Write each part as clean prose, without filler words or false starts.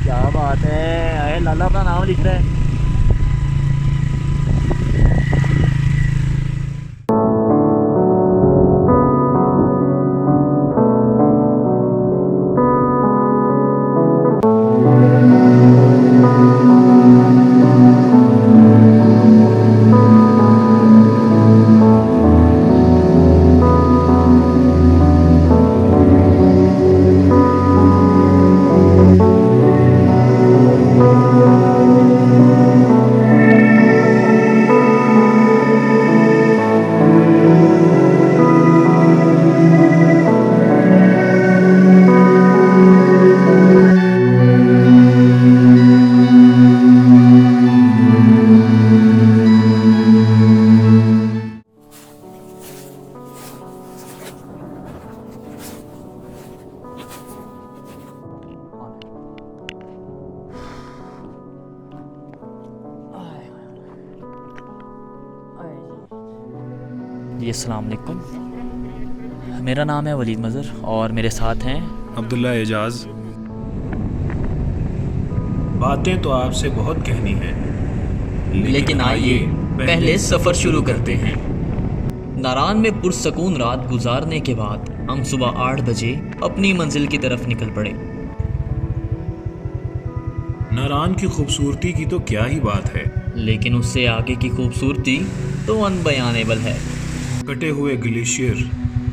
क्या बात है, अरे लाला अपना नाम लिख रहा है। जी अस्सलाम वालेकुम, मेरा नाम है वलीद मज़र और मेरे साथ हैं अब्दुल्ला एजाज। बातें तो आपसे बहुत कहनी है, लेकिन आइए पहले सफ़र शुरू करते हैं। नारान में पुरसकून रात गुजारने के बाद हम सुबह 8 बजे अपनी मंजिल की तरफ निकल पड़े। नारान की खूबसूरती की तो क्या ही बात है, लेकिन उससे आगे की खूबसूरती तो अनबयानेबल है। कटे हुए ग्लेशियर,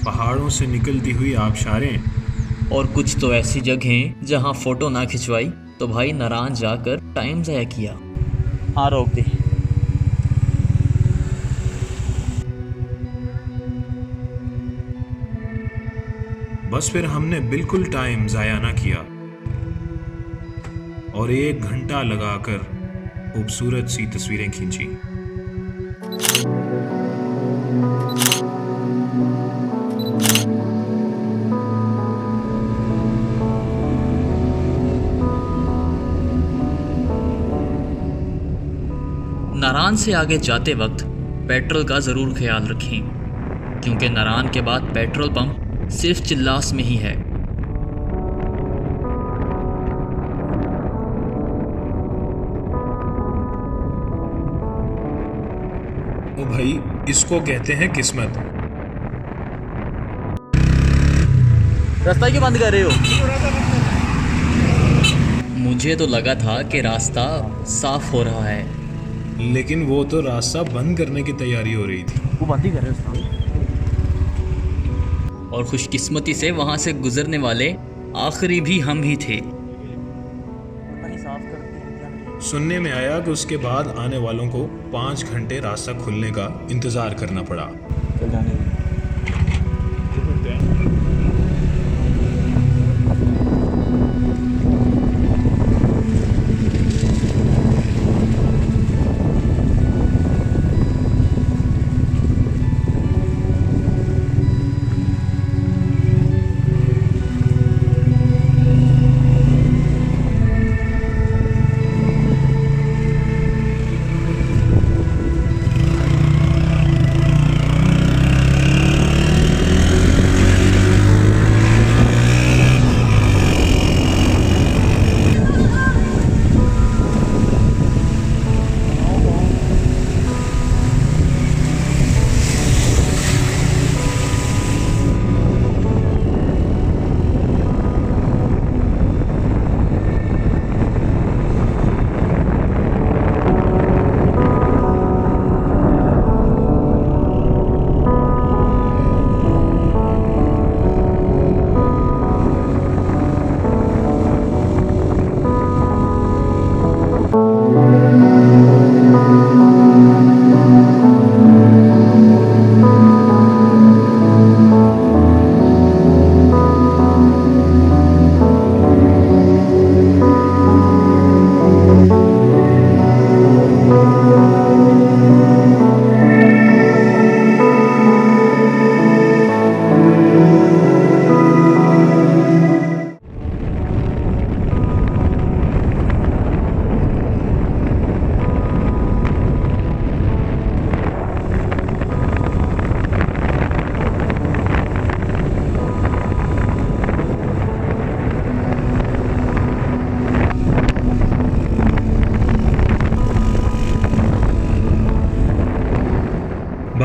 पहाड़ों से निकलती हुई आबशारें, और कुछ तो ऐसी जगहें जहां फ़ोटो ना खिंचवाई तो भाई नारान जाकर टाइम ज़ाया किया। हाँ रोक दे। बस फिर हमने बिल्कुल टाइम ज़ाया ना किया और 1 घंटा लगाकर खूबसूरत सी तस्वीरें खींची। नारान से आगे जाते वक्त पेट्रोल का ज़रूर ख्याल रखें, क्योंकि नारान के बाद पेट्रोल पंप सिर्फ चिल्लास में ही है। ओ भाई, इसको कहते हैं किस्मत। रास्ता क्यों बंद कर रहे हो? मुझे तो लगा था कि रास्ता साफ हो रहा है, लेकिन वो तो रास्ता बंद करने की तैयारी हो रही थी। वो बंद ही कर रहे हो। और खुशकिस्मती से वहां से गुजरने वाले आखिरी भी हम ही थे। सुनने में आया कि उसके बाद आने वालों को 5 घंटे रास्ता खुलने का इंतज़ार करना पड़ा। चल जाने दे।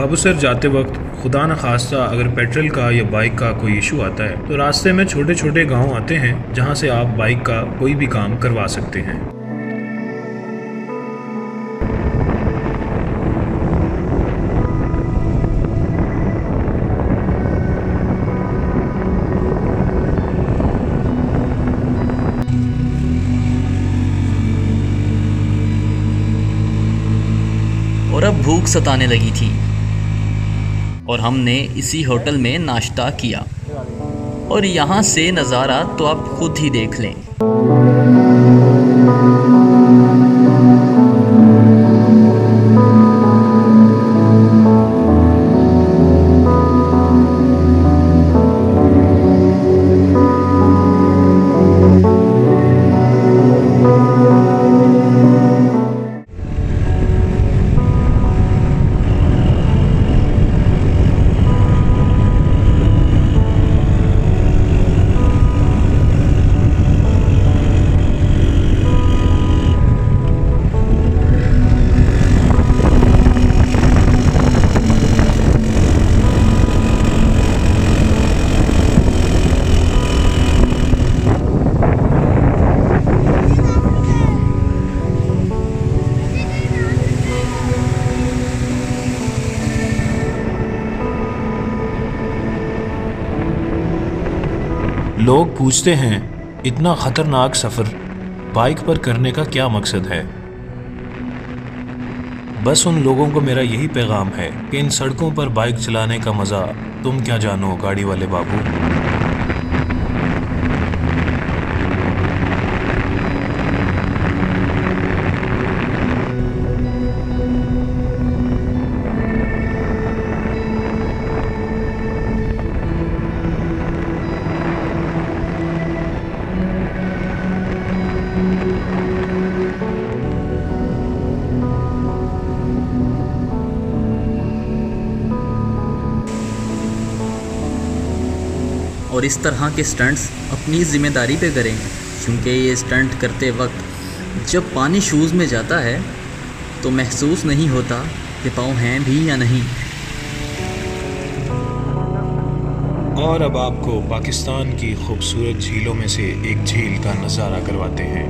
बाबू सर जाते वक्त खुदा न खास्ता अगर पेट्रोल का या बाइक का कोई इशू आता है तो रास्ते में छोटे छोटे गांव आते हैं जहां से आप बाइक का कोई भी काम करवा सकते हैं। और अब भूख सताने लगी थी और हमने इसी होटल में नाश्ता किया और यहाँ से नज़ारा तो आप खुद ही देख लें। लोग पूछते हैं इतना खतरनाक सफ़र बाइक पर करने का क्या मकसद है। बस उन लोगों को मेरा यही पैगाम है कि इन सड़कों पर बाइक चलाने का मज़ा तुम क्या जानो गाड़ी वाले बाबू। और इस तरह के स्टंट्स अपनी ज़िम्मेदारी पे करें, क्योंकि ये स्टंट करते वक्त जब पानी शूज़ में जाता है तो महसूस नहीं होता कि पाँव हैं भी या नहीं। और अब आपको पाकिस्तान की खूबसूरत झीलों में से एक झील का नज़ारा करवाते हैं।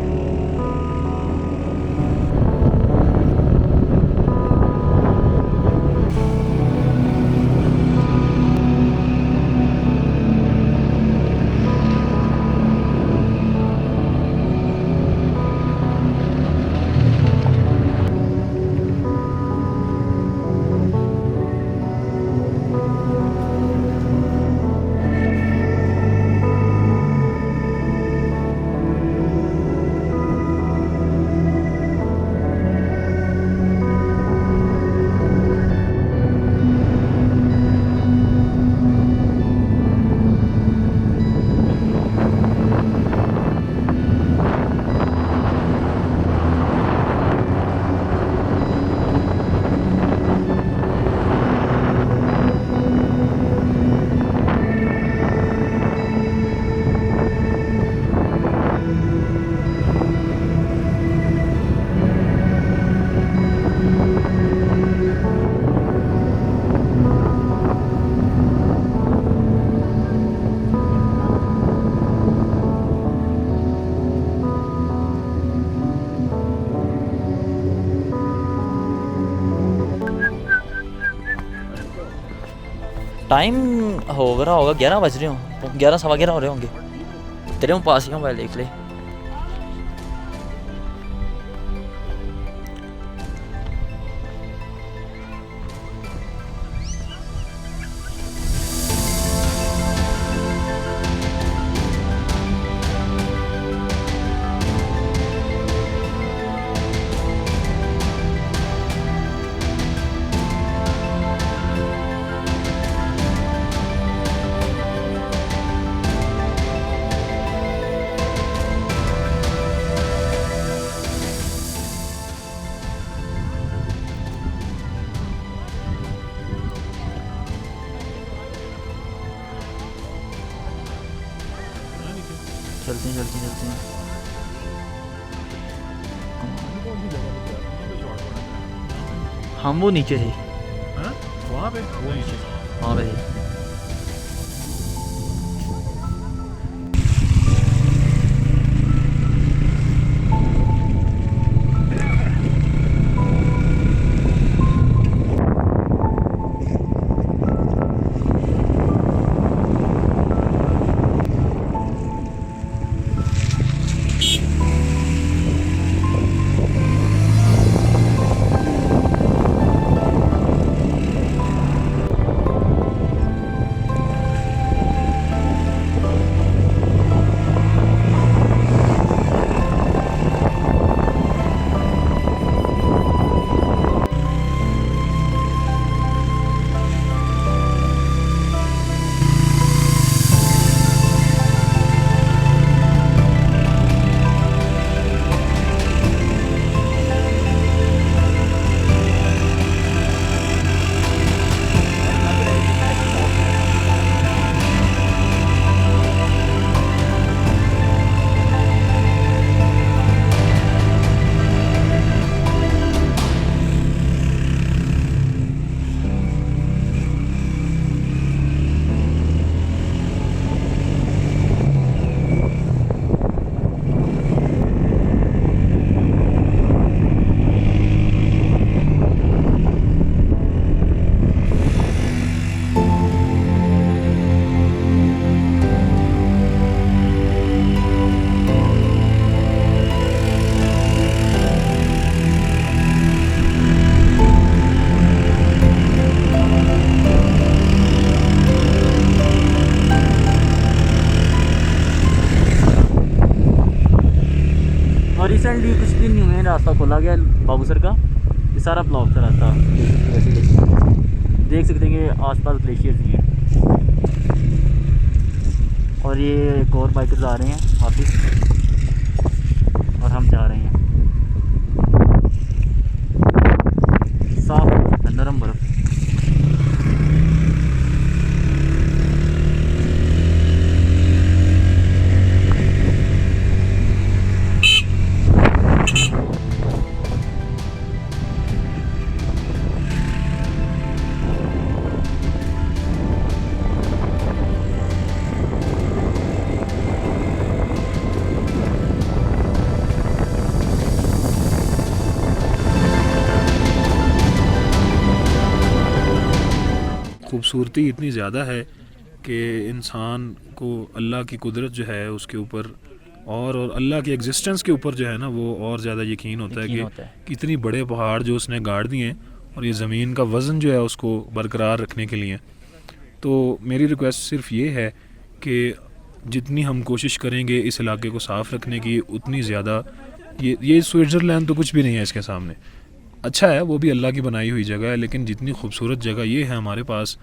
टाइम हो रहा होगा 11 बज रहे हो, 11 सवा 11 हो रहे होंगे। तेरे में पास ही मोबाइल देख ले। चलते हैं। हम वो नीचे थे। वहाँ पे वो नीचे हाँ भाई। और रिसेंटली कुछ दिन नहीं हुए रास्ता खोला गया बाबूसर का, ये सारा ब्लॉक था रास्ता। देख सकते हैं कि आसपास ग्लेशियर्स भी हैं। और ये एक और बाइकर्स आ रहे हैं वापस, और हम जा रहे हैं। साफ नरम बर्फ। खूबसूरती इतनी ज़्यादा है कि इंसान को अल्लाह की कुदरत जो है उसके ऊपर और अल्लाह की एग्जिस्टेंस के ऊपर जो है ना वो और ज़्यादा यकीन होता है कि कितनी बड़े पहाड़ जो उसने गाड़ दिए हैं और ये ज़मीन का वज़न जो है उसको बरकरार रखने के लिए। तो मेरी रिक्वेस्ट सिर्फ ये है कि जितनी हम कोशिश करेंगे इस इलाके को साफ़ रखने की उतनी ज़्यादा ये स्विट्ज़रलैंड तो कुछ भी नहीं है इसके सामने। अच्छा है, वो भी अल्लाह की बनाई हुई जगह है, लेकिन जितनी खूबसूरत जगह ये है हमारे पास,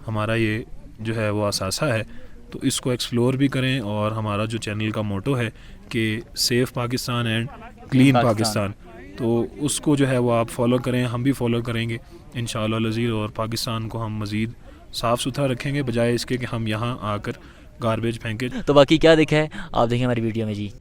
हमारा ये जो है वो असासा है, तो इसको एक्सप्लोर भी करें। और हमारा जो चैनल का मोटो है कि safe Pakistan and clean Pakistan, तो उसको जो है वो आप फॉलो करें, हम भी फॉलो करेंगे इंशाअल्लाह अज़ीज़। और पाकिस्तान को हम मज़ीद साफ़ सुथरा रखेंगे बजाय इसके कि हम यहाँ आकर गारबेज फेंकें। तो बाकी क्या देखा है आप देखें हमारी वीडियो में जी।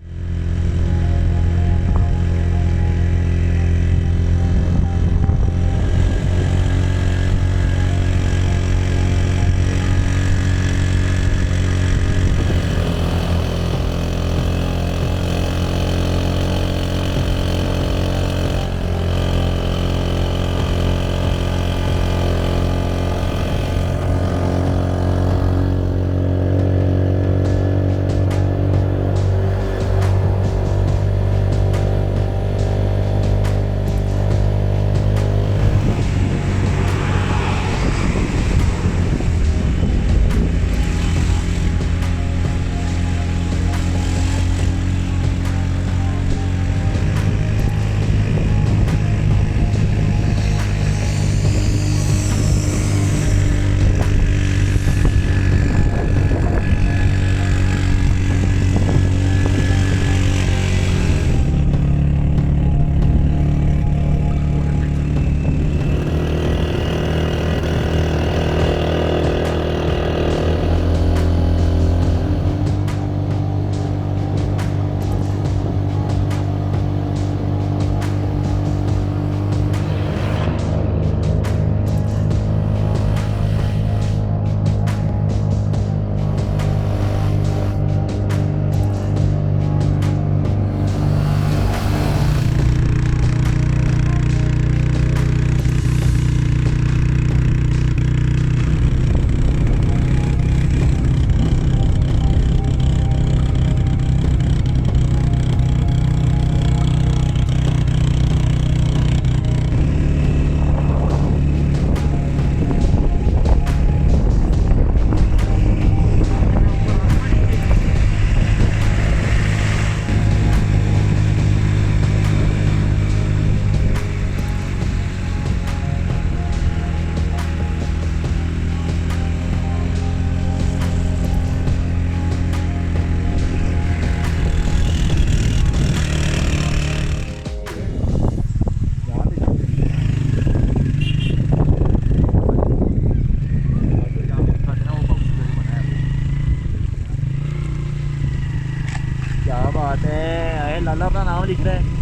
क्या बात है, अरे लाला अपना नाम लिख रहा है।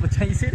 बचाई से